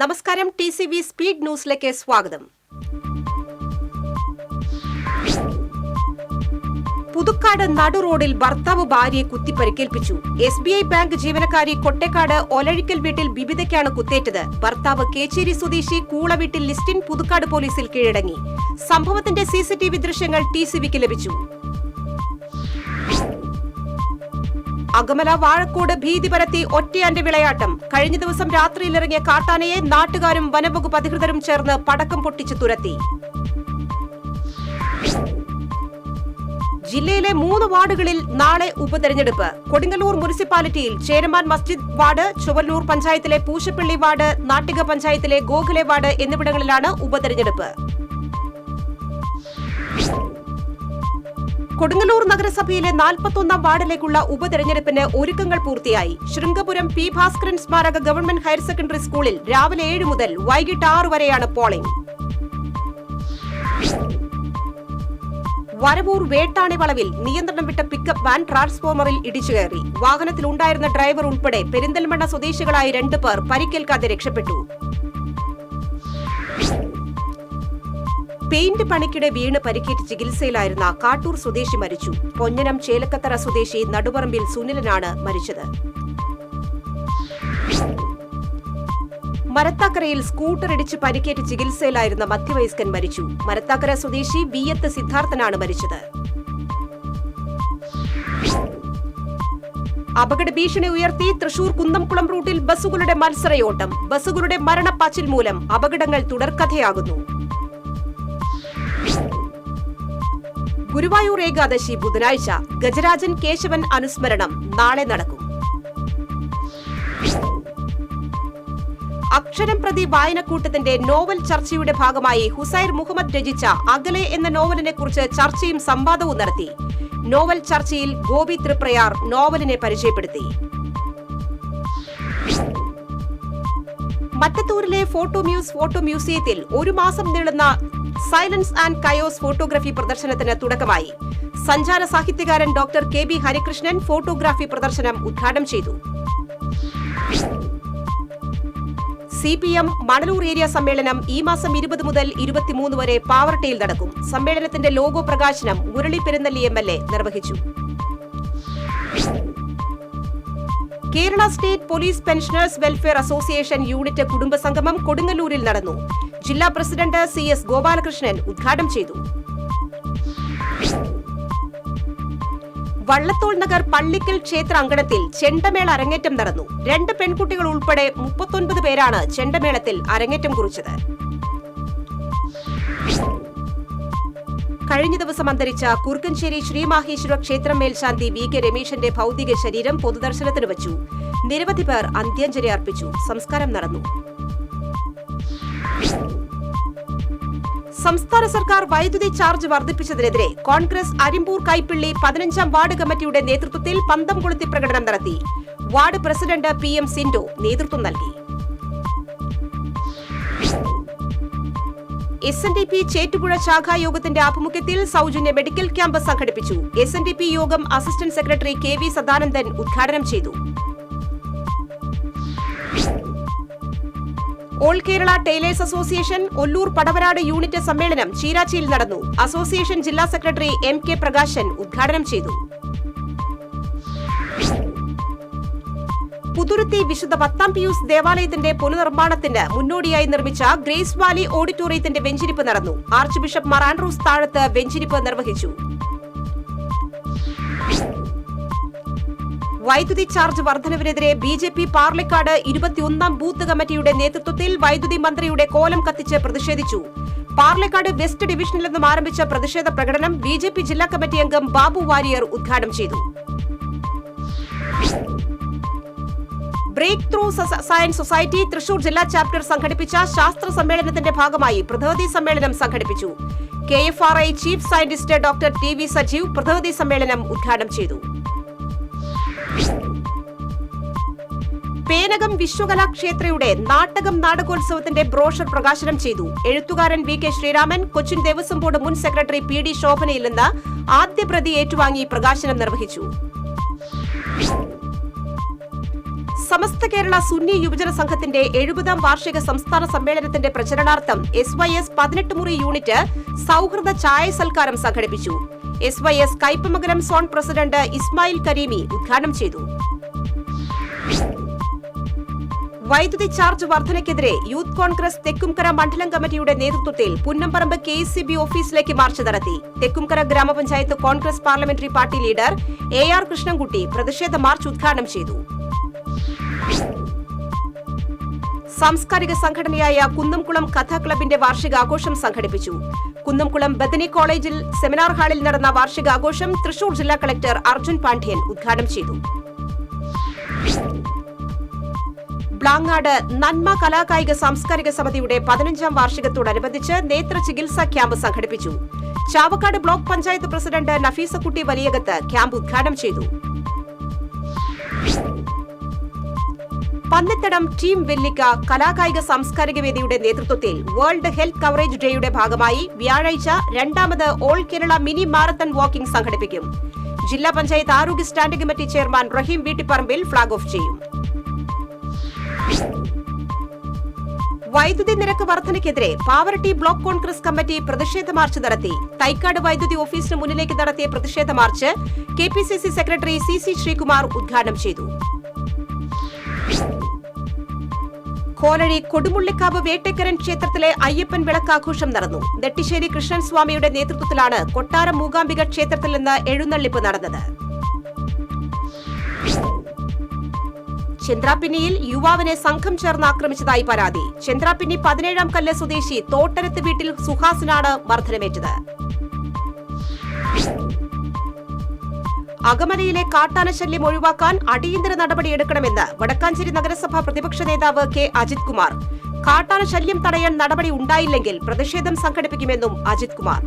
നമസ്കാരം. TCV speed ന്യൂസിലേക്ക് സ്വാഗതം. പുതുക്കാട് നടുറോഡിൽ ഭർത്താവ് ഭാര്യയെ കുത്തിപ്പരിക്കേൽപ്പിച്ചു. SBI ബാങ്ക് ജീവനക്കാരി കൊട്ടേക്കാട് ഒലഴിക്കൽ വീട്ടിൽ ബിബിതയ്ക്കാണ് കുത്തേറ്റത്. ഭർത്താവ് കേച്ചേരി സ്വദേശി കൂളവീട്ടിൽ ലിസ്റ്റിൻ പുതുക്കാട് പോലീസിൽ കീഴടങ്ങി. സംഭവത്തിന്റെ CCTV ദൃശ്യങ്ങൾ TCVക്ക് ലഭിച്ചു. അകമല വാഴക്കോട് ഭീതി പരത്തി ഒറ്റയാന്റെ വിളയാട്ടം. കഴിഞ്ഞ ദിവസം രാത്രിയിലിറങ്ങിയ കാട്ടാനയെ നാട്ടുകാരും വനംവകുപ്പ് അധികൃതരും ചേർന്ന് പടക്കം പൊട്ടിച്ച് തുരത്തി. ജില്ലയിലെ 3 വാർഡുകളിൽ നാളെ ഉപതെരഞ്ഞെടുപ്പ്. കൊടുങ്ങല്ലൂർ മുനിസിപ്പാലിറ്റിയിൽ ചേരമാൻ മസ്ജിദ് വാർഡ്, ചുവല്ലൂർ പഞ്ചായത്തിലെ പൂശപ്പള്ളി വാർഡ്, നാട്ടിക പഞ്ചായത്തിലെ ഗോഖലെ വാർഡ് എന്നിവിടങ്ങളിലാണ് ഉപതെരഞ്ഞെടുപ്പ്. കൊടുങ്ങല്ലൂർ നഗരസഭയിലെ 41ാം വാർഡിലേക്കുള്ള ഉപതെരഞ്ഞെടുപ്പിന് ഒരുക്കങ്ങൾ പൂർത്തിയായി. ശൃംഗപുരം P. ഭാസ്കരൻ സ്മാരക ഗവൺമെന്റ് ഹയർ സെക്കൻഡറി സ്കൂളിൽ രാവിലെ 7 മുതൽ വൈകിട്ട് 6 വരെയാണ് പോളിംഗ്. വരവൂർ വേട്ടാണി വളവിൽ നിയന്ത്രണം വിട്ട പിക്കപ്പ് വാൻ ട്രാൻസ്ഫോർമറിൽ ഇടിച്ചുകയറി. വാഹനത്തിലുണ്ടായിരുന്ന ഡ്രൈവർ ഉൾപ്പെടെ പെരിന്തൽമണ്ണ സ്വദേശികളായ 2 പേർ പരിക്കേൽക്കാതെ രക്ഷപ്പെട്ടു. പെയിന്റ് പണിക്കിടെ വീണ് പരിക്കേറ്റ് ചികിത്സയിലായിരുന്ന കാട്ടൂർ സ്വദേശി മരിച്ചു. പൊന്നനം ചേലക്കത്തറ സ്വദേശി നടുപറമ്പിൽ സുനിലനാണ് മരിച്ചത്. മരത്താക്കരയിൽ സ്കൂട്ടർ ഇടിച്ച് പരിക്കേറ്റ് ചികിത്സയിലായിരുന്ന മധ്യവയസ്കൻ മരിച്ചു. മരത്താക്കര സ്വദേശി വിയത്ത് സിദ്ധാർത്ഥനാണ് മരിച്ചത്. അപകട ഭീഷണി ഉയർത്തി തൃശൂർ കുന്നംകുളം റൂട്ടിൽ ബസ്സുകളുടെ മത്സരയോട്ടം. ബസ്സുകളുടെ മരണപ്പാച്ചിൽ മൂലം അപകടങ്ങൾ തുടർക്കഥയാകുന്നു. ഗുരുവായൂർ ഏകാദശി ബുധനാഴ്ച. ഗജരാജൻ കേശവൻ അനുസ്മരണം നാളെ നടക്കും. അക്ഷരം പ്രതി വായനക്കൂട്ടത്തിന്റെ നോവൽ ചർച്ചയുടെ ഭാഗമായി ഹുസൈർ മുഹമ്മദ് രചിച്ച അകലെ എന്ന നോവലിനെ കുറിച്ച് ചർച്ചയും സംവാദവും നടത്തി. നോവൽ ചർച്ചയിൽ ഗോപി തൃപ്രയാർ നോവലിനെ പരിചയപ്പെടുത്തി. മറ്റത്തൂരിലെ ഫോട്ടോ മ്യൂസിയത്തിൽ 1 മാസം നീളുന്ന സൈലൻസ് ആൻഡ് കയോസ് ഫോട്ടോഗ്രാഫി പ്രദർശനത്തിന് തുടക്കമായി. സഞ്ചാര സാഹിത്യകാരൻ ഡോക്ടർ KB ഹരികൃഷ്ണൻ ഫോട്ടോഗ്രാഫി പ്രദർശനം ഉദ്ഘാടനം ചെയ്തു. CPM മണലൂർ ഏരിയ സമ്മേളനം ഈ മാസം 20 മുതൽ 23 വരെ പാവർട്ടിയിൽ നടക്കും. സമ്മേളനത്തിന്റെ ലോഗോ പ്രകാശനം മുരളി പെരുന്നല്ലി MLA നിർവഹിച്ചു. Kerala state police pensioners welfare association unit കുടുംബസംഗമം കൊടുങ്ങല്ലൂരിൽ നടന്നു. ജില്ലാ പ്രസിഡന്റ് CS ഗോപാലകൃഷ്ണൻ ഉദ്ഘാടനം ചെയ്തു. വള്ളത്തോൾ നഗർ പള്ളിക്കൽ ക്ഷേത്ര അങ്കണത്തിൽ ചെണ്ടമേള അരങ്ങേറ്റം നടന്നു. 2 പെൺകുട്ടികൾ ഉൾപ്പെടെ 39 പേരാണ് ചെണ്ടമേളത്തിൽ അരങ്ങേറ്റം കുറിച്ചത്. കഴിഞ്ഞ ദിവസം അന്തരിച്ച കുറുക്കഞ്ചേരി ശ്രീമാഹേശ്വര ക്ഷേത്രം മേൽശാന്തി VK രമേശന്റെ ഭൌതിക ശരീരം പൊതുദർശനത്തിന് വച്ചു. നിരവധി പേർ അന്ത്യാഞ്ജലി അർപ്പിച്ചു. സംസ്കാരം നടന്നു. സംസ്ഥാന സർക്കാർ വൈദ്യുതി ചാർജ് വർദ്ധിപ്പിച്ചതിനെതിരെ കോൺഗ്രസ് അരിമ്പൂർ കൈപ്പിള്ളി 15ാം വാർഡ് കമ്മിറ്റിയുടെ നേതൃത്വത്തിൽ പന്തം കൊളുത്തി പ്രകടനം നടത്തി. വാർഡ് പ്രസിഡന്റ് PM സിൻഡോ നേതൃത്വം നൽകി. SNDP ചേറ്റുപുഴ ശാഖായോഗത്തിന്റെ ആഭിമുഖ്യത്തിൽ സൗജന്യ മെഡിക്കൽ ക്യാമ്പ് സംഘടിപ്പിച്ചു. SNDP യോഗം അസിസ്റ്റന്റ് സെക്രട്ടറി KV സദാനന്ദൻ ഉദ്ഘാടനം ചെയ്തു. All Kerala tailors association Ollur Padavarad unit സമ്മേളനം ചീരാച്ചിയിൽ നടന്നു. അസോസിയേഷൻ ജില്ലാ സെക്രട്ടറി MK പ്രകാശൻ ഉദ്ഘാടനം ചെയ്തു. പുതുരുത്തി വിശുദ്ധ 10ാം പിയൂസ് ദേവാലയത്തിന്റെ പുനർനിർമ്മാണത്തിന് മുന്നോടിയായി നിർമ്മിച്ച ഗ്രേസ് വാലി ഓഡിറ്റോറിയത്തിന്റെ വെഞ്ചിരിപ്പ് നടന്നു. ആർച്ച് ബിഷപ്പ് മാർ ആൻഡ്രൂസ് താഴത്ത് വെഞ്ചിരിപ്പ് നിർവഹിച്ചു. വൈദ്യുതി ചാർജ് വർധനവിനെതിരെ BJP പാർലിക്കാട് 21ാം ബൂത്ത് കമ്മിറ്റിയുടെ നേതൃത്വത്തിൽ വൈദ്യുതി മന്ത്രിയുടെ കോലം കത്തിച്ച് പ്രതിഷേധിച്ചു. പാർലിക്കാട് വെസ്റ്റ് ഡിവിഷനിൽ നിന്നും ആരംഭിച്ച പ്രതിഷേധ പ്രകടനം BJP ജില്ലാ കമ്മിറ്റി അംഗം ബാബു വാരിയർ ഉദ്ഘാടനം ചെയ്തു. Breakthrough science society Thrissur ജില്ലാ ചാപ്റ്റർ സംഘടിപ്പിച്ച ശാസ്ത്ര സമ്മേളനത്തിന്റെ ഭാഗമായി പ്രതിനിധി സമ്മേളനം സംഘടിപ്പിച്ചു. KFRI chief scientist doctor TV Sajeev പ്രതിനിധി സമ്മേളനം ഉദ്ഘാടനം ചെയ്തു. പേനകം വിശ്വകലാക്ഷേത്രയുടെ നാടകോത്സവത്തിന്റെ ബ്രോഷർ പ്രകാശനം ചെയ്തു. എഴുത്തുകാരൻ VK ശ്രീരാമൻ കൊച്ചിൻ ദേവസ്വം ബോർഡ് മുൻ സെക്രട്ടറി PD ശോഭനയിൽ നിന്ന് ആദ്യ പ്രതി ഏറ്റുവാങ്ങി പ്രകാശനം നിർവഹിച്ചു. സമസ്ത കേരള സുന്നി യുവജന സംഘത്തിന്റെ 70ാം വാർഷിക സംസ്ഥാന സമ്മേളനത്തിന്റെ പ്രചരണാർത്ഥം SYS 18 മുറി യൂണിറ്റ് സൗഹൃദ ചായ സൽക്കാരം സംഘടിപ്പിച്ചു. SYS Kaipamangalam zone president Ismail Kareemi ഉദ്ഘാടനം ചെയ്തു. വൈദ്യുതി ചാർജ് വർധനയ്ക്കെതിരെ യൂത്ത് കോൺഗ്രസ് തെക്കുംകര മണ്ഡലം കമ്മിറ്റിയുടെ നേതൃത്വത്തിൽ പുന്നംപറമ്പ് KSCB ഓഫീസിലേക്ക് മാർച്ച് നടത്തി. തെക്കുംകര ഗ്രാമപഞ്ചായത്ത് Congress parliamentary party leader AR Krishnankutty പ്രതിഷേധ മാർച്ച് ഉദ്ഘാടനം ചെയ്തു. സാംസ്കാരിക സംഘടനയായ കുന്നംകുളം കഥാ ക്ലബിന്റെ വാർഷികാഘോഷം സംഘടിപ്പിച്ചു. കുന്നംകുളം ബദനി കോളേജിൽ സെമിനാർ ഹാളിൽ നടന്ന വാർഷികാഘോഷം തൃശൂർ ജില്ലാ കളക്ടർ അർജുൻ പാണ്ഡ്യൻ ഉദ്ഘാടനം ചെയ്തു. ബ്ലാങ്ങാട് നന്മ കലാകായിക സാംസ്കാരിക സമിതിയുടെ 15ാം വാർഷികത്തോടനുബന്ധിച്ച് നേത്ര ചികിത്സാ ക്യാമ്പ് സംഘടിപ്പിച്ചു. Chavakkad block panchayat president Nafeesakutty Valiyakath camp ഉദ്ഘാടനം ചെയ്തു. പന്നിത്തടം ടീം വെല്ലിക്ക കലാകായിക സാംസ്കാരിക വേദിയുടെ നേതൃത്വത്തിൽ വേൾഡ് ഹെൽത്ത് കവറേജ് ഡേയുടെ ഭാഗമായി വ്യാഴാഴ്ച 2ാമത് all Kerala mini marathon walking സംഘടിപ്പിക്കും. ജില്ലാ പഞ്ചായത്ത് ആരോഗ്യ standing committee chairman Raheem Veettipparambil flag off ചെയ്യും. വൈദ്യുതി നിരക്ക് വർധനയ്ക്കെതിരെ പാവറട്ടി ബ്ലോക്ക് കോൺഗ്രസ് കമ്മിറ്റി പ്രതിഷേധ മാർച്ച് നടത്തി. തൈക്കാട് വൈദ്യുതി ഓഫീസിന് മുന്നിലേക്ക് നടത്തിയ പ്രതിഷേധ march KPCC secretary CC Sreekumar ഉദ്ഘാടനം ചെയ്തു. കോലഴി കൊടുമുള്ളിക്കാവ് വേട്ടക്കരൻ ക്ഷേത്രത്തിലെ അയ്യപ്പൻ വിളക്കാഘോഷം നടന്നു. നെട്ടിശ്ശേരി കൃഷ്ണൻ സ്വാമിയുടെ നേതൃത്വത്തിലാണ് കൊട്ടാരം മൂകാംബിക ക്ഷേത്രത്തിൽ നിന്ന് എഴുന്നള്ളിപ്പ് നടന്നത്. ചന്ദ്രാപിന്നിയിൽ യുവാവിനെ സംഘം ചേർന്ന് ആക്രമിച്ചതായി പരാതി. ചന്ദ്രാപിന്നി 17ാം കല്ല് സ്വദേശി തോട്ടരത്ത് വീട്ടിൽ സുഹാസിനാണ് മർദ്ദനമേറ്റത്. അകമലയിലെ കാട്ടാന ശല്യം ഒഴിവാക്കാൻ അടിയന്തര നടപടിയെടുക്കണമെന്ന് വടക്കാഞ്ചേരി നഗരസഭാ പ്രതിപക്ഷ നേതാവ് K അജിത് കുമാർ. കാട്ടാന ശല്യം തടയാൻ നടപടി ഉണ്ടായില്ലെങ്കിൽ പ്രതിഷേധം സംഘടിപ്പിക്കുമെന്നും അജിത് കുമാർ.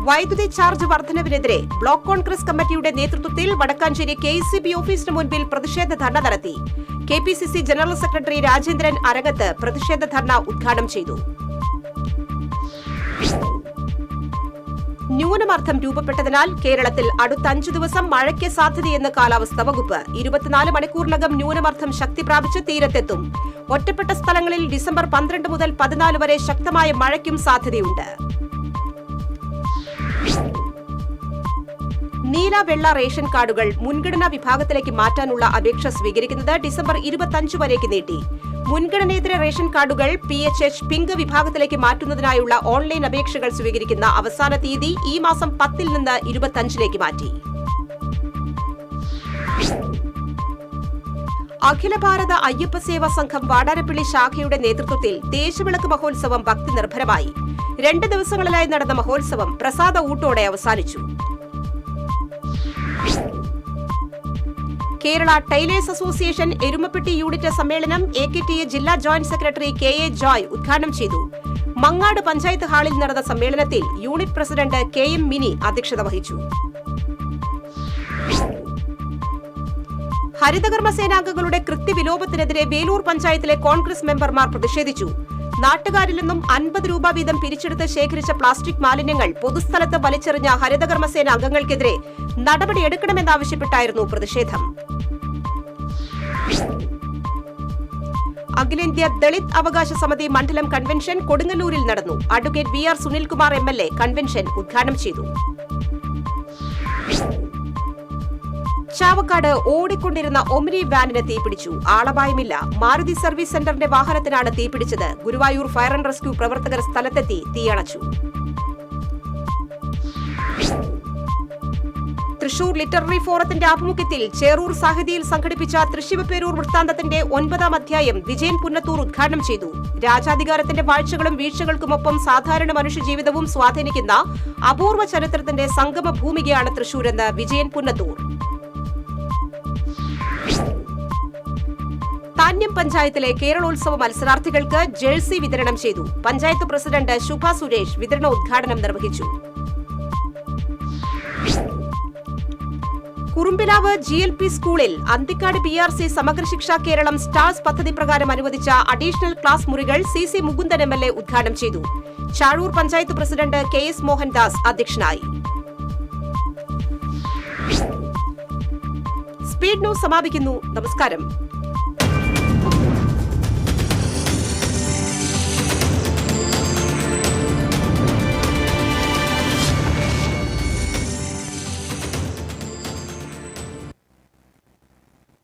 വൈദ്യുതി ചാർജ് വർധനവിനെതിരെ ബ്ലോക്ക് കോൺഗ്രസ് കമ്മിറ്റിയുടെ നേതൃത്വത്തിൽ വടക്കാഞ്ചേരി KSCB ഓഫീസിന് മുൻപിൽ പ്രതിഷേധ ധർണ നടത്തി. KPCC ജനറൽ സെക്രട്ടറി രാജേന്ദ്രൻ അരങ്ങത്ത് പ്രതിഷേധ ധർണ ഉദ്ഘാടനം ചെയ്തു. ന്യൂനമർദ്ദം രൂപപ്പെട്ടതിനാൽ കേരളത്തിൽ അടുത്ത 5 ദിവസം മഴയ്ക്ക് സാധ്യതയെന്ന് കാലാവസ്ഥാ വകുപ്പ്. 24 മണിക്കൂറിനകം ന്യൂനമർദ്ദം ശക്തി പ്രാപിച്ച് തീരത്തെത്തും. ഒറ്റപ്പെട്ട സ്ഥലങ്ങളിൽ ഡിസംബർ 12 മുതൽ 14 വരെ ശക്തമായ മഴയ്ക്കും സാധ്യതയുണ്ട്. നീല വെള്ള റേഷൻ കാർഡുകൾ മുൻഗണനാ വിഭാഗത്തിലേക്ക് മാറ്റാനുള്ള അപേക്ഷ സ്വീകരിക്കുന്നത് ഡിസംബർ 25 വരേക്ക് നീട്ടി. മുൻഗണനേതര റേഷൻ കാർഡുകൾ PHH പിങ്ക് വിഭാഗത്തിലേക്ക് മാറ്റുന്നതിനായുള്ള ഓൺലൈൻ അപേക്ഷകൾ സ്വീകരിക്കുന്ന അവസാന തീയതി ഈ മാസം 10 നിന്ന് 25 മാറ്റി. അഖില ഭാരത അയ്യപ്പ സേവാ സംഘം വാടാനപ്പള്ളി ശാഖയുടെ നേതൃത്വത്തിൽ ദേശവിളക്ക് മഹോത്സവം ഭക്തി നിർഭരമായി. 2 ദിവസങ്ങളിലായി നടന്ന മഹോത്സവം പ്രസാദ ഊട്ടോടെ അവസാനിച്ചു. Kerala tailors association Erumapetty unit സമ്മേളനം AKTA ജില്ലാ ജോയിന്റ് സെക്രട്ടറി KA ജോയ് ഉദ്ഘാടനം ചെയ്തു. മങ്ങാട് പഞ്ചായത്ത് ഹാളിൽ നടന്ന സമ്മേളനത്തിൽ യൂണിറ്റ് പ്രസിഡന്റ് KM മിനി അധ്യക്ഷത വഹിച്ചു. ഹരിതകർമ്മസേനാംഗങ്ങളുടെ കൃത്യവിലോപത്തിനെതിരെ വേലൂർ പഞ്ചായത്തിലെ കോൺഗ്രസ് മെമ്പർമാർ പ്രതിഷേധിച്ചു. നാട്ടുകാരിൽ നിന്നും 50 രൂപ വീതം പിരിച്ചെടുത്ത് ശേഖരിച്ച പ്ലാസ്റ്റിക് മാലിന്യങ്ങൾ പൊതുസ്ഥലത്ത് വലിച്ചെറിഞ്ഞ ഹരിതകർമ്മസേന അംഗങ്ങൾക്കെതിരെ നടപടിയെടുക്കണമെന്നാവശ്യപ്പെട്ടായിരുന്നു പ്രതിഷേധം. അഖിലേന്ത്യാ ദളിത് അവകാശ സമിതി മണ്ഡലം കൺവെൻഷൻ കൊടുങ്ങല്ലൂരിൽ നടന്നു. Advocate VR Sunilkumar MLA convention ഉദ്ഘാടനം ചെയ്തു. ചാവക്കാട് ഓടിക്കൊണ്ടിരുന്ന ഒമിനി വാനിന് തീപിടിച്ചു. ആളപായമില്ല. മാരുതി സർവീസ് സെന്ററിന്റെ വാഹനത്തിനാണ് തീപിടിച്ചത്. ഗുരുവായൂർ ഫയർ ആൻഡ് റെസ്ക്യൂ പ്രവർത്തകർ സ്ഥലത്തെത്തി തീയണച്ചു. തൃശൂർ ലിറ്റററി ഫോറത്തിന്റെ ആഭിമുഖ്യത്തിൽ ചേറൂർ സാഹിതിയിൽ സംഘടിപ്പിച്ച തൃശ്ശിവപേരൂർ വൃത്താന്തത്തിന്റെ 9ാം അധ്യായം വിജയൻ പുന്നത്തൂർ ഉദ്ഘാടനം ചെയ്തു. രാജാധികാരത്തിന്റെ വാഴ്ചകളും വീഴ്ചകൾക്കുമൊപ്പം സാധാരണ മനുഷ്യജീവിതവും സ്വാധീനിക്കുന്ന അപൂർവ ചരിത്രത്തിന്റെ സംഗമ ഭൂമികയാണ് തൃശൂരെന്ന് വിജയൻ പുന്നത്തൂർ. താന്യം പഞ്ചായത്തിലെ കേരളോത്സവ മത്സരാർത്ഥികൾക്ക് ജേഴ്സി വിതരണം ചെയ്തു. പഞ്ചായത്ത് പ്രസിഡന്റ് ശുഭ സുരേഷ് വിതരണ ഉദ്ഘാടനം നിർവഹിച്ചു. കുറുമ്പിലാവ് GLP സ്കൂളിൽ അന്തിക്കാട് PRC സമഗ്ര ശിക്ഷാ കേരളം സ്റ്റാർസ് പദ്ധതി പ്രകാരം അനുവദിച്ച അഡീഷണൽ ക്ലാസ് മുറികൾ CC മുകുന്ദൻ MLA ഉദ്ഘാടനം ചെയ്തു. ചാഴൂർ പഞ്ചായത്ത് പ്രസിഡന്റ് KS മോഹൻദാസ് അധ്യക്ഷനായി. സ്പീഡ് ന്യൂസ് സമാപിക്കുന്നു. നമസ്കാരം.